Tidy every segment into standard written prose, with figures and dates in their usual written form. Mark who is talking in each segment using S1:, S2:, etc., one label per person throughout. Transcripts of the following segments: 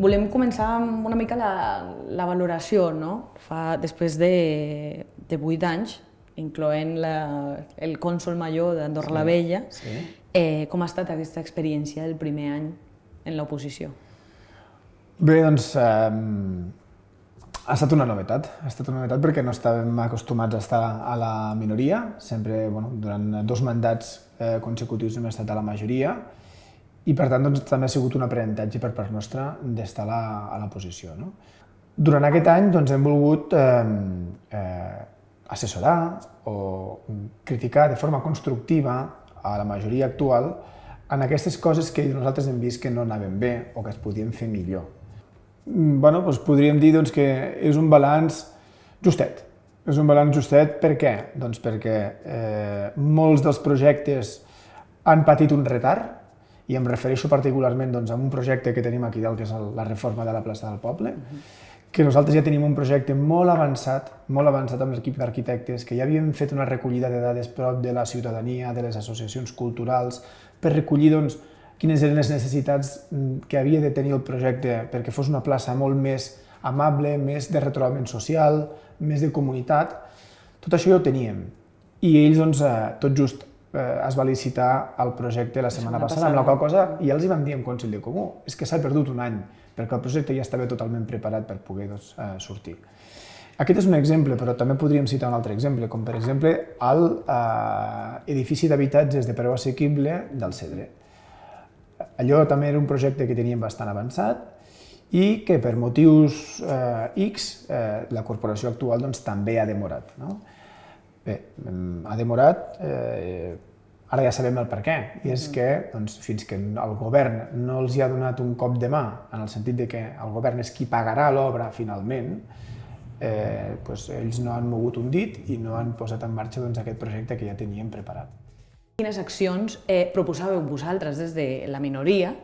S1: Volem començar amb una mica la valoració, no? Després de 8 anys, incloent el cònsol major d'Andorra la Vella, com ha estat aquesta experiència del primer any en l'oposició?
S2: Bé, doncs ha estat una novetat perquè no estàvem acostumats a estar a la minoria, sempre durant 2 mandats consecutius hem estat a la majoria i per tant també ha sigut un aprenentatge per part nostra d'estar a l'oposició. Durant aquest any hem volgut assessorar o criticar de forma constructiva a la majoria actual en aquestes coses que nosaltres hem vist que no anaven bé o que es podien fer millor. Podríem dir que és un balanç justet. És un balanç justet per què? Doncs perquè molts dels projectes han patit un retard, i em refereixo particularment a un projecte que tenim aquí dalt, que és la reforma de la plaça del Poble, que nosaltres ja tenim un projecte molt avançat amb l'equip d'arquitectes, que ja havíem fet una recollida de dades prop de la ciutadania, de les associacions culturals, per recollir quines eren les necessitats que havia de tenir el projecte perquè fos una plaça molt més amable, més de retrobament social, més de comunitat. Tot això ja ho teníem. I ells, tot just, es va licitar el projecte la setmana passada, amb la qual cosa ja els hi vam dir en Consell de Comú, és que s'ha perdut un any, perquè el projecte ja estava totalment preparat per poder sortir. Aquest és un exemple, però també podríem citar un altre exemple, com per exemple l'edifici d'habitatges de preu assequible del Cedre. Allò també era un projecte que teníem bastant avançat i que per motius X la corporació actual també ha demorat. Bé, ha demorat, ara ja sabem el per què, i és que fins que el govern no els ha donat un cop de mà, en el sentit que el govern és qui pagarà l'obra finalment, ells no han mogut un dit i no han posat en marxa aquest projecte que ja teníem preparat.
S1: Quines accions proposàveu vosaltres des de la minoria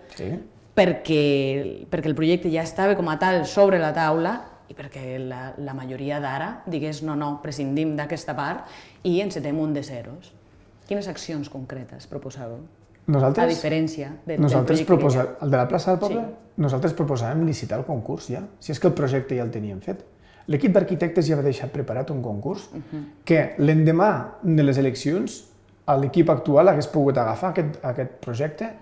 S1: perquè el projecte ja estava com a tal sobre la taula i perquè la majoria d'ara digués no, prescindim d'aquesta part i encetem un de zeros? Quines accions concretes proposàveu? A diferència del projecte que ja...
S2: El de la plaça del Poble? Nosaltres proposàvem licitar el concurs ja, si és que el projecte ja el teníem fet. L'equip d'arquitectes ja va deixar preparat un concurs que l'endemà de les eleccions l'equip actual hagués pogut agafar aquest projecte,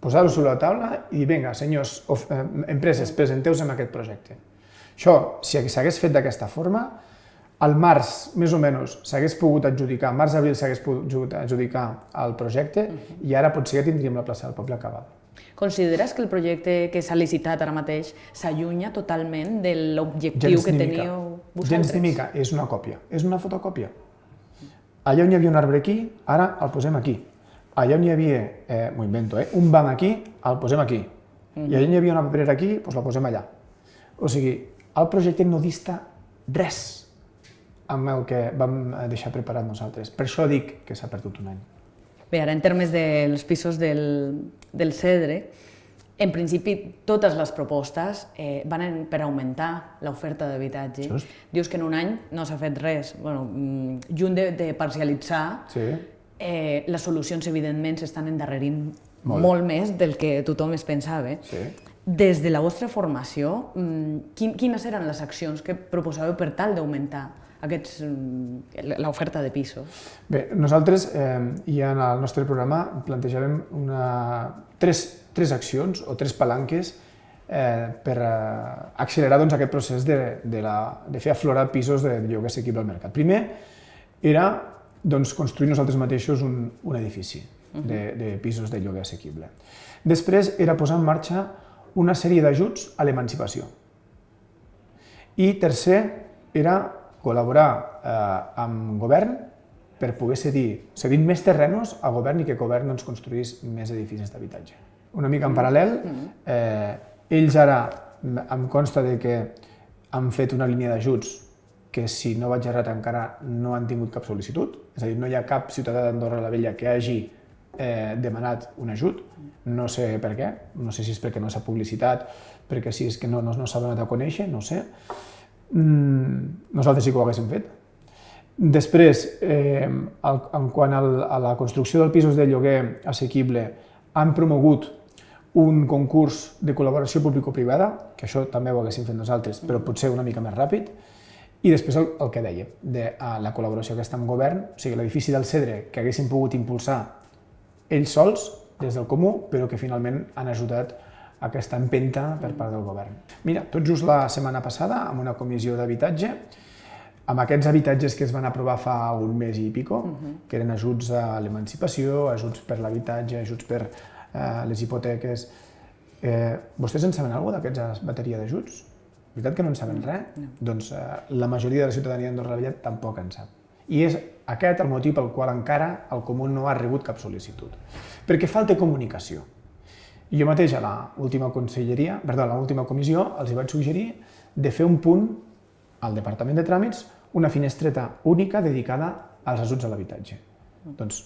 S2: posar-ho sobre la taula i vinga, senyors, empreses, presenteu-vos en aquest projecte. Això, si s'hagués fet d'aquesta forma, al març, més o menys, s'hagués pogut adjudicar, març-abril s'hagués pogut adjudicar el projecte i ara potser ja tindríem la plaça del Poble acabada.
S1: Consideres que el projecte que s'ha licitat ara mateix s'allunya totalment de l'objectiu que teníeu vosaltres?
S2: Gens ni mica, és una còpia, és una fotocòpia. Allà on hi havia un arbre aquí, ara el posem aquí. Allà on hi havia, m'ho invento, un banc aquí, el posem aquí. I allà on hi havia una paperera aquí, doncs la posem allà. O sigui, el projecte no dista res amb el que vam deixar preparat nosaltres. Per això dic que s'ha perdut un any.
S1: Bé, ara en termes dels pisos del Cedre, en principi totes les propostes van per augmentar l'oferta d'habitatge. Dius que en un any no s'ha fet res. Lluny de parcialitzar, les solucions evidentment s'estan endarrerint molt més del que tothom es pensava. Des de la vostra formació, quines eren les accions que proposàveu per tal d'augmentar l'oferta de pisos?
S2: Bé, nosaltres ja en el nostre programa plantejàvem tres accions o tres palanques per accelerar aquest procés de fer aflorar pisos de lloguer assequible al mercat. Primer era construir nosaltres mateixos un edifici de pisos de lloguer assequible. Després era posar en marxa una sèrie d'ajuts a l'emancipació. I tercer era col·laborar amb govern per poder cedir més terrenos a govern i que govern ens construís més edificis d'habitatge. Una mica en paral·lel, ells ara em consta que han fet una línia d'ajuts que, si no vaig errat, encara no han tingut cap sol·licitud, és a dir, no hi ha cap ciutadà d'Andorra la Vella que hagi demanat un ajut, no sé per què, no sé si és perquè no s'ha publicitat, perquè si és que no s'ha donat a conèixer, no sé. Nosaltres sí que ho haguéssim fet. Després, en quant a la construcció dels pisos de lloguer assequible, han promogut un concurs de col·laboració público-privada, que això també ho haguéssim fet nosaltres, però potser una mica més ràpid, i després el que dèiem, de la col·laboració aquesta amb govern, o sigui, l'edifici del Cedre, que haguéssim pogut impulsar ells sols, des del comú, però que finalment han ajudat a aquesta empenta per part del govern. Mira, tot just la setmana passada, amb una comissió d'habitatge, amb aquests habitatges que es van aprovar fa un mes i pico, que eren ajuts a l'emancipació, ajuts per l'habitatge, ajuts per les hipoteques. Vostès en saben alguna cosa d'aquesta bateria d'ajuts? Veritat que no en saben res? Doncs la majoria de la ciutadania d'Andorra la Vella tampoc en sap. I és aquest el motiu pel qual encara el Comú no ha rebut cap sol·licitud. Perquè falta comunicació. Jo mateix a l'última comissió els vaig suggerir de fer un punt al Departament de Tràmits, una finestreta única dedicada als ajuts a l'habitatge. Doncs,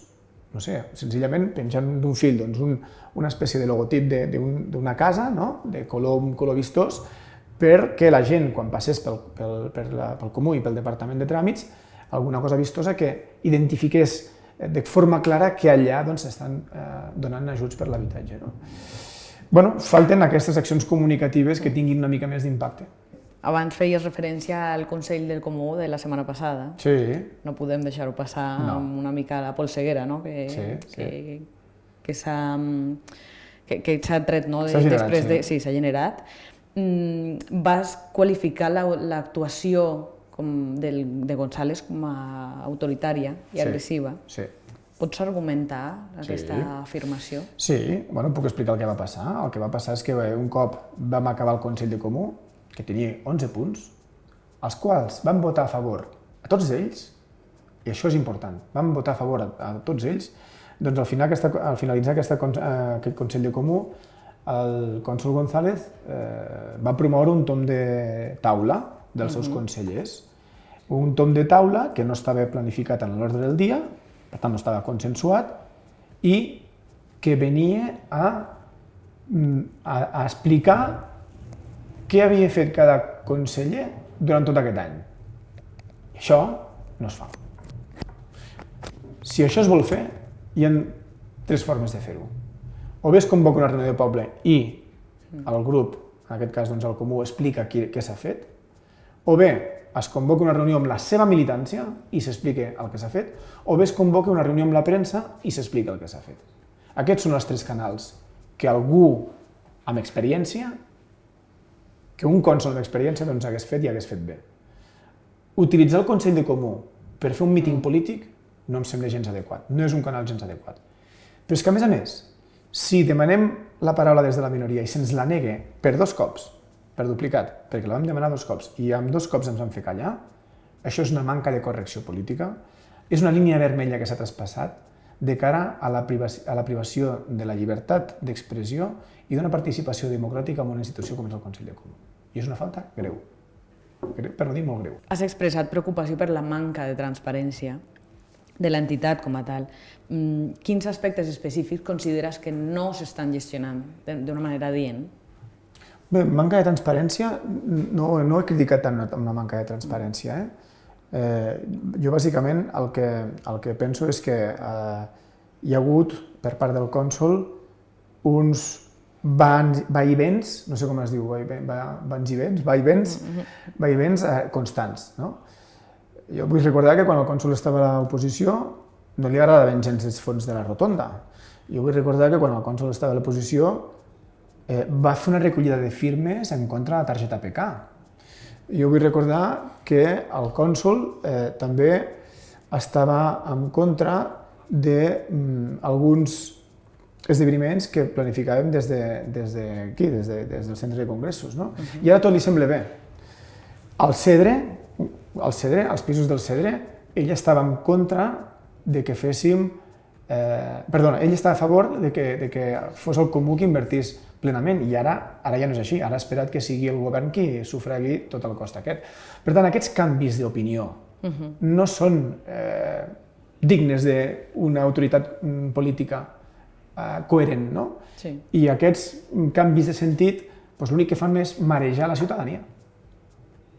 S2: no sé, senzillament penjant d'un fil una espècie de logotip d'una casa, de color vistós, perquè la gent, quan passés pel Comú i pel Departament de Tràmits, alguna cosa vistosa que identifiqués de forma clara que allà s'estan donant ajuts per l'habitatge. Falten aquestes accions comunicatives que tinguin una mica més d'impacte.
S1: Abans feies referència al Consell del Comú de la setmana passada.
S2: Sí.
S1: No podem deixar-ho passar amb una mica la polseguera, que s'ha tret després de... Sí, s'ha generat. Vas qualificar l'actuació de González com a autoritària i agressiva.
S2: Sí.
S1: Pots argumentar aquesta afirmació?
S2: Sí, puc explicar el que va passar. El que va passar és que un cop vam acabar el Consell de Comú, que tenia 11 punts, els quals van votar a favor a tots ells, i això és important, van votar a favor a tots ells, doncs al finalitzar aquest Consell de Comú, el cònsol González va promoure un tom de taula dels seus consellers, un tom de taula que no estava planificat en l'ordre del dia, per tant no estava consensuat, i que venia a explicar què havia fet cada conseller durant tot aquest any. I això no es fa. Si això es vol fer, hi ha 3 formes de fer-ho. O bé es convoca una reunió de poble i el grup, en aquest cas el Comú, explica què s'ha fet, o bé es convoca una reunió amb la seva militància i s'explica el que s'ha fet, o bé es convoca una reunió amb la premsa i s'explica el que s'ha fet. Aquests són els 3 canals que algú amb experiència, que un cònsol amb experiència hagués fet i hagués fet bé. Utilitzar el Consell de Comú per fer un míting polític no em sembla gens adequat, no és un canal gens adequat. Però és que, a més, si demanem la paraula des de la minoria i se'ns la nega per 2 cops, per duplicat, perquè la vam demanar 2 cops i amb 2 cops ens van fer callar, això és una manca de correcció política, és una línia vermella que s'ha traspassat de cara a la privació de la llibertat d'expressió i d'una participació democràtica en una institució com és el Consell de Comú. I és una falta greu, per no dir molt greu.
S1: Has expressat preocupació per la manca de transparència de l'entitat com a tal. Quins aspectes específics consideres que no s'estan gestionant d'una manera adient?
S2: Bé, manca de transparència, no he criticat tant una manca de transparència. Jo, bàsicament, el que penso és que hi ha hagut, per part del cònsol, uns vaivens, no sé com es diu, vaivens constants. Jo vull recordar que quan el cònsol estava a l'oposició no li agradaven gens els fons de la rotonda. Jo vull recordar que quan el cònsol estava a l'oposició va fer una recollida de firmes en contra de la targeta PK. Jo vull recordar que el cònsol també estava en contra d'alguns esdeveniments que planificàvem des d'aquí, des del centre de congressos. I ara tot li sembla bé. El Cedre, els pisos del Cedre, ell estava en contra de que féssim... Perdona, ell estava a favor de que fos el Comú qui invertís plenament, i ara ja no és així, ara ha esperat que sigui el govern qui sufragui tot el cost aquest. Per tant, aquests canvis d'opinió no són dignes d'una autoritat política coherent, no? I aquests canvis de sentit l'únic que fan és marejar la ciutadania.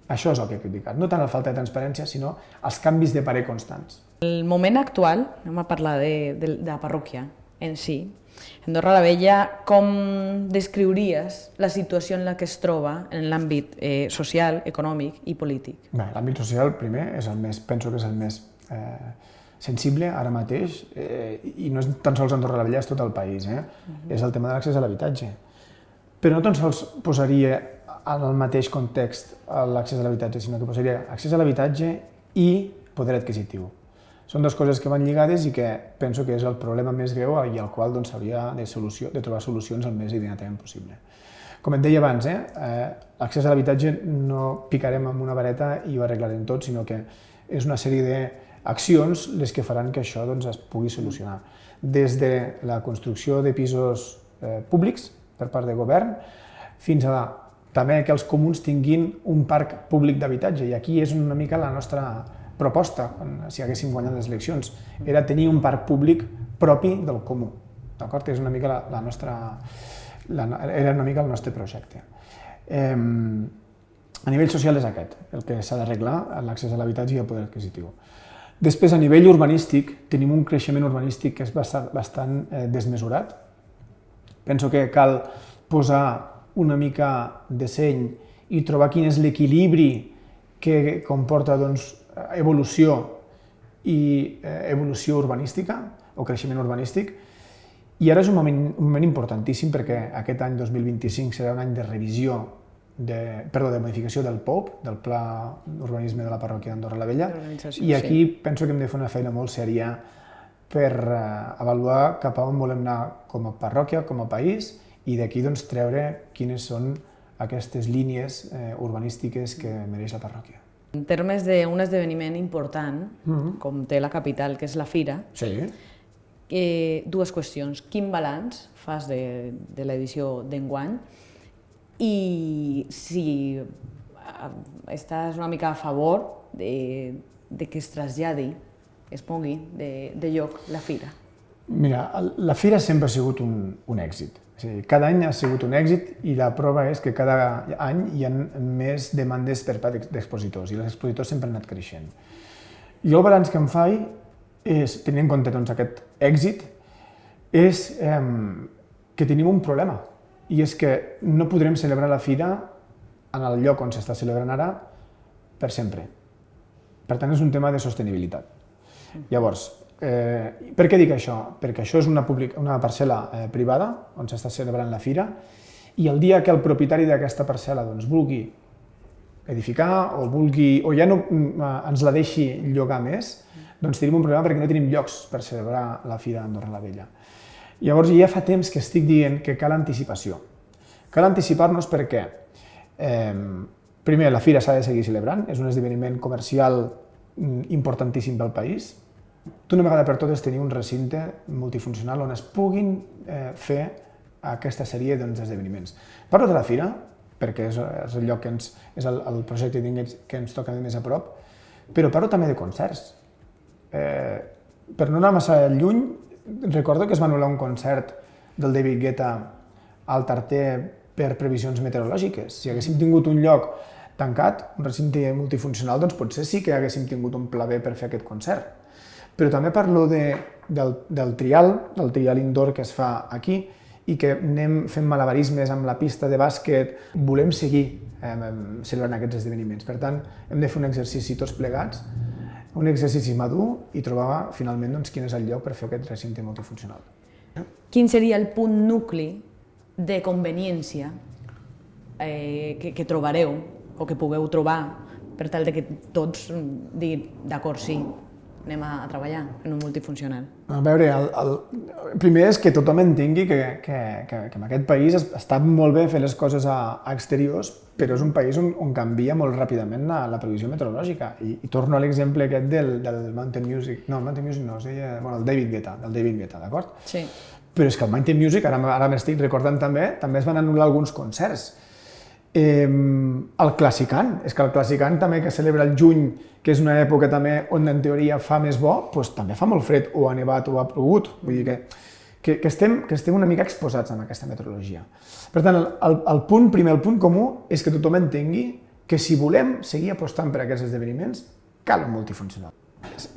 S2: Això és el que he criticat, no tant la falta de transparència, sinó els canvis de parer constants.
S1: El moment actual, anem a parlar de la parròquia en si, Andorra la Vella, com descriuries la situació en la que es troba en l'àmbit social, econòmic i polític?
S2: Bé, l'àmbit social, primer, penso que és el més sensible ara mateix, i no és tan sols Andorra la Vella, és tot el país, és el tema de l'accés a l'habitatge. Però no tan sols posaria en el mateix context l'accés a l'habitatge, sinó que posaria accés a l'habitatge i poder adquisitiu. Són dues coses que van lligades i que penso que és el problema més greu i al qual s'hauria de trobar solucions el més immediatament possible. Com et deia abans, l'accés a l'habitatge no picarem amb una vareta i ho arreglarem tot, sinó que és una sèrie d'accions les que faran que això es pugui solucionar. Des de la construcció de pisos públics per part del govern fins a també que els comuns tinguin un parc públic d'habitatge, i aquí és una mica la nostra proposta, si haguéssim guanyat les eleccions, era tenir un parc públic propi del comú. D'acord? És una mica era una mica el nostre projecte. A nivell social és aquest, el que s'ha d'arreglar, l'accés a l'habitatge i el poder adquisitiu. Després, a nivell urbanístic, tenim un creixement urbanístic que és bastant desmesurat. Penso que cal posar una mica de seny i trobar quin és l'equilibri que comporta evolució i evolució urbanística o creixement urbanístic. I ara és un moment importantíssim perquè aquest any 2025 serà un any de revisió, de modificació del POUP, del Pla d'Urbanisme de la Parròquia d'Andorra la Vella, i aquí penso que hem de fer una feina molt sèria per avaluar cap a on volem anar com a parròquia, com a país, i d'aquí treure quines són aquestes línies urbanístiques que mereix la parròquia.
S1: En termes d'un esdeveniment important, com té la capital, que és la Fira, dues qüestions. Quin balanç fas de l'edició d'enguany i si estàs una mica a favor de que es traslladi, es pongui de lloc la Fira?
S2: Mira, la Fira sempre ha sigut un èxit. Cada any ha sigut un èxit i la prova és que cada any hi ha més demandes per part d'expositors i els expositors sempre han anat creixent. Jo el balanç que em faig és, tenint en compte aquest èxit, és que tenim un problema i és que no podrem celebrar la Fira en el lloc on s'està celebrant ara per sempre. Per tant, és un tema de sostenibilitat. Llavors, per què dic això? Perquè això és una parcel·la privada on s'està celebrant la Fira i el dia que el propietari d'aquesta parcel·la vulgui edificar o ja no ens la deixi llogar més, tenim un problema perquè no tenim llocs per celebrar la Fira d'Andorra la Vella. Llavors ja fa temps que estic dient que cal anticipació. Cal anticipar-nos perquè, primer, la Fira s'ha de seguir celebrant, és un esdeveniment comercial importantíssim pel país. D'una vegada per totes tenir un recinte multifuncional on es puguin fer aquesta sèrie d'esdeveniments. Parlo de la Fira, perquè és el lloc que és el projecte que ens toca més a prop, però parlo també de concerts. Per no anar massa lluny, recordo que es va anul·lar un concert del David Guetta al Tarter per previsions meteorològiques. Si haguéssim tingut un lloc tancat, un recinte multifuncional, doncs potser sí que haguéssim tingut un pla B per fer aquest concert. Però també parlo del trial indoor que es fa aquí i que anem fent malabarismes amb la pista de bàsquet. Volem seguir celebrant aquests esdeveniments. Per tant, hem de fer un exercici tots plegats, un exercici madur i trobar finalment quin és el lloc per fer aquest recinte multifuncional.
S1: Quin seria el punt nucli de conveniència que trobareu o que pugueu trobar per tal que tots diguin d'acord, sí, anem a treballar en un multifuncional?
S2: A veure, el primer és que tothom entengui que en aquest país està molt bé fer les coses a exteriors, però és un país on canvia molt ràpidament la previsió meteorològica. I torno a l'exemple aquest del Mountain Music, no, el Mountain Music no, es deia, el David Guetta, d'acord?
S1: Sí.
S2: Però és que el Mountain Music, ara m'estic recordant també es van anul·lar alguns concerts. El Classicant, és que el Classicant també que celebra el juny, que és una època també on en teoria fa més bo, doncs també fa molt fred o ha nevat o ha plogut. Vull dir que estem una mica exposats amb aquesta meteorologia. Per tant, el punt comú és que tothom entengui que si volem seguir apostant per aquests esdeveniments, cal un multifuncional.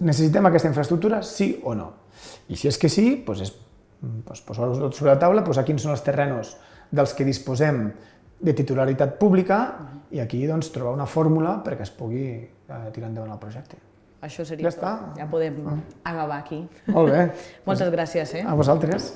S2: Necessitem aquesta infraestructura, sí o no? I si és que sí, doncs és posar-ho tot sobre la taula, posar quins són els terrenys dels que disposem de titularitat pública i aquí trobar una fórmula perquè es pugui tirar endavant el projecte.
S1: Això seria tot. Ja podem acabar aquí.
S2: Molt bé.
S1: Moltes gràcies.
S2: A vosaltres.